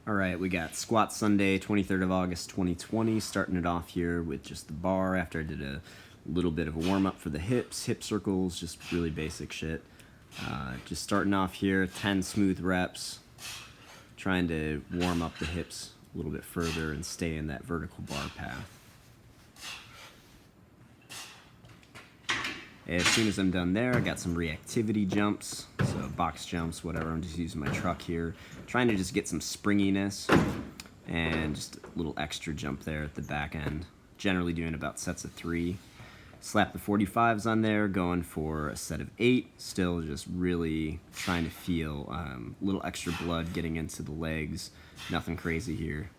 Alright, we got Squat Sunday, 23rd of August 2020, starting it off here with just the bar after I did a little bit of a warm-up for the hips, hip circles, just really basic shit. Just starting off here, 10 smooth reps, trying to warm up the hips a little bit further and stay in that vertical bar path. As soon as I'm done there, I got some reactivity jumps, so box jumps, whatever. I'm just using my truck here, trying to just get some springiness and just a little extra jump there at the back end. Generally doing about sets of 3. Slap the 45s on there, going for a set of 8. Still just really trying to feel a little extra blood getting into the legs. Nothing crazy here.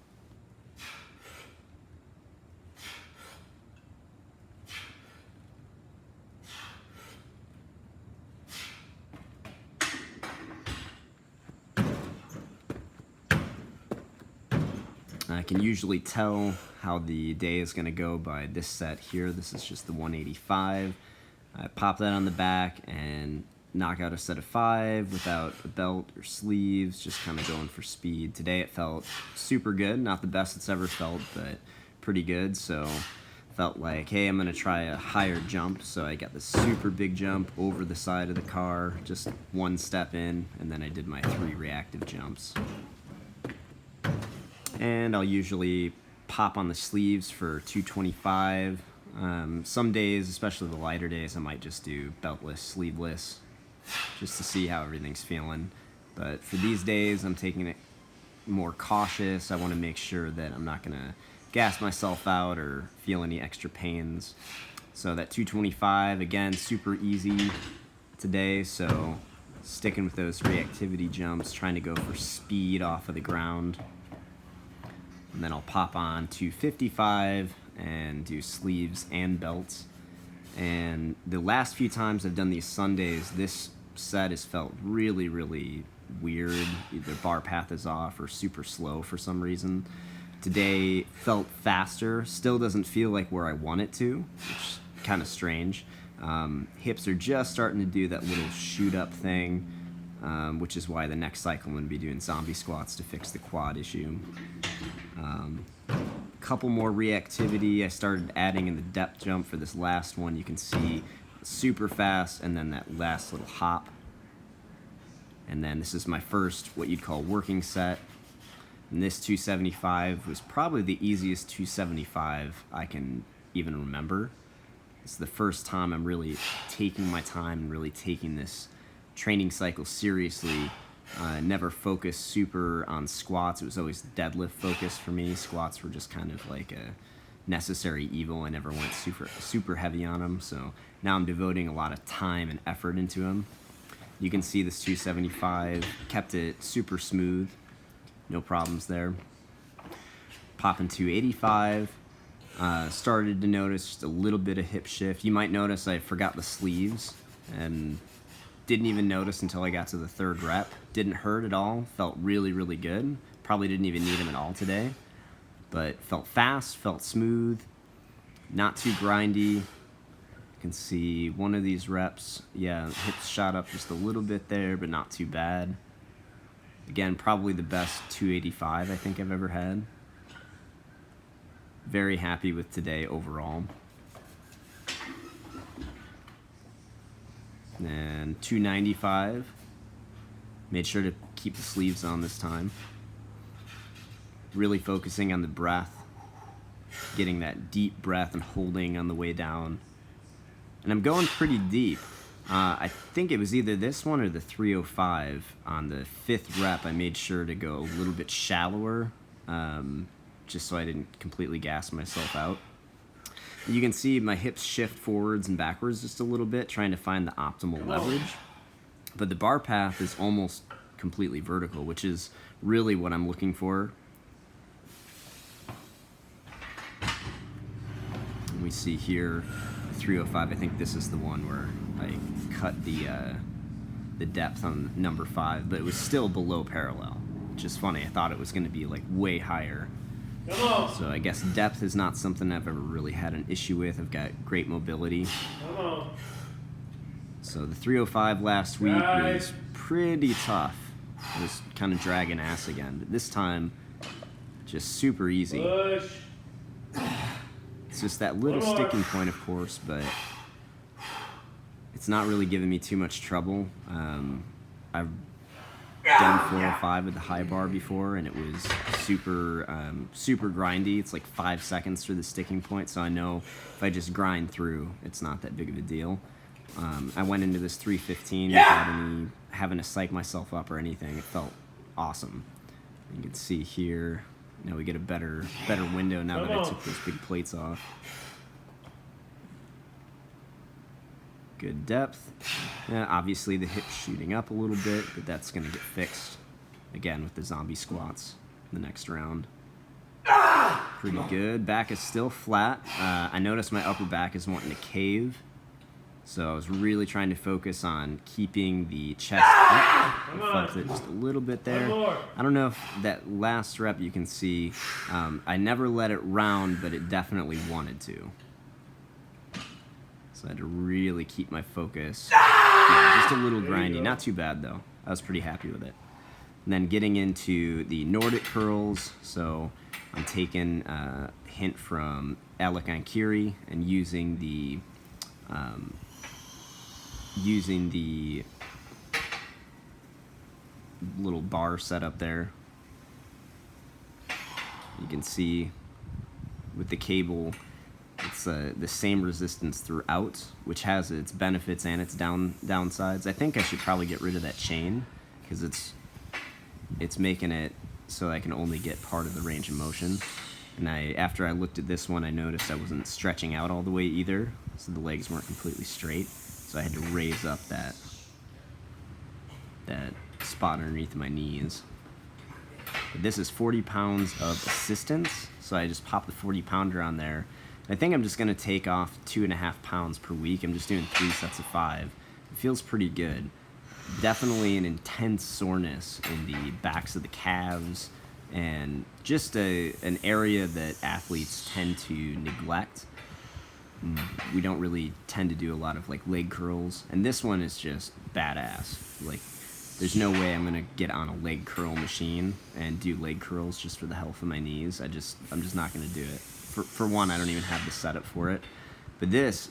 I can usually tell how the day is going to go by this set here. This is just the 185. I pop that on the back and knock out a set of 5 without a belt or sleeves, just kind of going for speed. Today it felt super good, not the best it's ever felt, but pretty good. So felt like, hey, I'm going to try a higher jump. So I got this super big jump over the side of the car, just one step in, and then I did my 3 reactive jumps. And I'll usually pop on the sleeves for 225. Some days, especially the lighter days, I might just do beltless, sleeveless, just to see how everything's feeling. But for these days, I'm taking it more cautious. I want to make sure that I'm not going to gas myself out or feel any extra pains. So that 225, again, super easy today. So sticking with those reactivity jumps, trying to go for speed off of the ground. And then I'll pop on 255 and do sleeves and belts. And the last few times I've done these Sundays, this set has felt really, really weird. Either bar path is off or super slow for some reason. Today felt faster. Still doesn't feel like where I want it to, which is kind of strange. Hips are just starting to do that little shoot up thing, which is why the next cycle I'm going to be doing zombie squats to fix the quad issue. Couple more reactivity. I started adding in the depth jump for this last one. You can see super fast and then that last little hop. And then this is my first what you'd call working set. And this 275 was probably the easiest 275 I can even remember. It's the first time I'm really taking my time and really taking this training cycle seriously. Never focused super on squats. It was always deadlift focused for me. Squats were just kind of like a necessary evil. I never went super heavy on them. So now I'm devoting a lot of time and effort into them. You can see this 275 kept it super smooth. No problems there. Popping 285. Started to notice just a little bit of hip shift. You might notice I forgot the sleeves and didn't even notice until I got to the 3rd rep. Didn't hurt at all. Felt really, really good. Probably didn't even need them at all today. But felt fast, felt smooth, not too grindy. You can see one of these reps, yeah, hips shot up just a little bit there, but not too bad. Again, probably the best 285 I think I've ever had. Very happy with today overall. And 295. Made sure to keep the sleeves on this time. Really focusing on the breath. Getting that deep breath and holding on the way down. And I'm going pretty deep. I think it was either this one or the 305. On the 5th rep, I made sure to go a little bit shallower, just so I didn't completely gas myself out. You can see my hips shift forwards and backwards just a little bit, trying to find the optimal leverage. But the bar path is almost completely vertical, which is really what I'm looking for. And we see here 305. I think this is the one where I cut the depth on number 5, but it was still below parallel, which is funny. I thought it was going to be like way higher. So I guess depth is not something I've ever really had an issue with. I've got great mobility. So the 305 last week was pretty tough. I was kind of dragging ass again, but this time, just super easy. It's just that little sticking point, of course, but it's not really giving me too much trouble. I've done 4 or 5 with the high bar before, and it was super grindy. It's like 5 seconds through the sticking point, so I know if I just grind through, it's not that big of a deal. I went into this 315 without having to psych myself up or anything. It felt awesome. You can see here, we get a better window now that I took those big plates off. Good depth. Obviously the hip's shooting up a little bit, but that's going to get fixed again with the zombie squats the next round. Pretty good. Back is still flat. I noticed my upper back is wanting to cave, so I was really trying to focus on keeping the chest up. I felt it just a little bit there. I don't know if that last rep you can see, I never let it round, but it definitely wanted to. So I had to really keep my focus. Yeah, just a little grindy, not too bad though. I was pretty happy with it. And then getting into the Nordic curls, so I'm taking a hint from Alec Ankiri and using the little bar setup there. You can see with the cable, it's the same resistance throughout, which has its benefits and its downsides. I think I should probably get rid of that chain because it's making it so I can only get part of the range of motion. And after I looked at this one, I noticed I wasn't stretching out all the way either, so the legs weren't completely straight. So I had to raise up that spot underneath my knees. But this is 40 pounds of assistance, so I just popped the 40-pounder on there. I think I'm just going to take off 2.5 pounds per week. I'm just doing 3 sets of 5. It feels pretty good. Definitely an intense soreness in the backs of the calves, and just an area that athletes tend to neglect. We don't really tend to do a lot of like leg curls, and this one is just badass. Like, there's no way I'm gonna get on a leg curl machine and do leg curls just for the health of my knees. I'm just not gonna do it. For one, I don't even have the setup for it. But this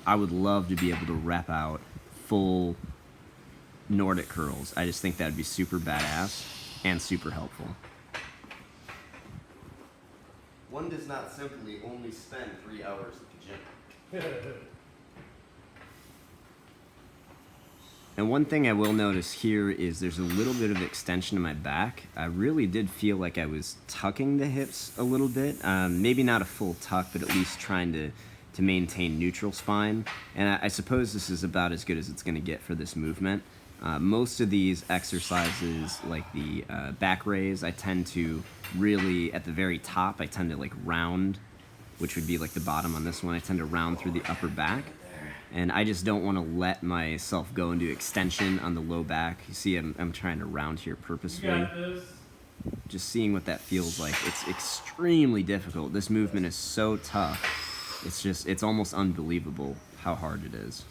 I would love to be able to rep out full Nordic curls. I just think that would be super badass and super helpful. One does not simply only spend 3 hours at the gym. And one thing I will notice here is there's a little bit of extension in my back. I really did feel like I was tucking the hips a little bit. Maybe not a full tuck, but at least trying to maintain neutral spine. And I suppose this is about as good as it's going to get for this movement. Most of these exercises, like the back raise, I tend to really, at the very top, I tend to like round, which would be like the bottom on this one. I tend to round through the upper back. And I just don't want to let myself go into extension on the low back. You see, I'm trying to round here purposefully. Just seeing what that feels like. It's extremely difficult. This movement is so tough. It's almost unbelievable how hard it is.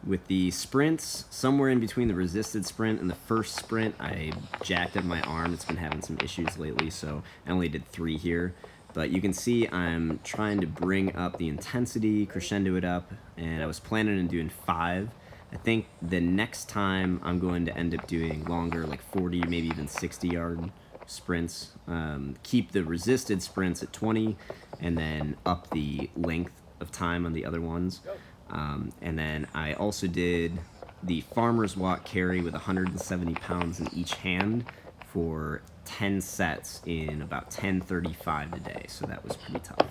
With the sprints, somewhere in between the resisted sprint and the first sprint, I jacked up my arm. It's been having some issues lately, so I only did 3 here. But you can see I'm trying to bring up the intensity, crescendo it up, and I was planning on doing 5. I think the next time I'm going to end up doing longer, like 40, maybe even 60-yard sprints. Keep the resisted sprints at 20, and then up the length of time on the other ones. And then I also did the farmer's walk carry with 170 pounds in each hand for 10 sets in about 10:35 a day, so that was pretty tough.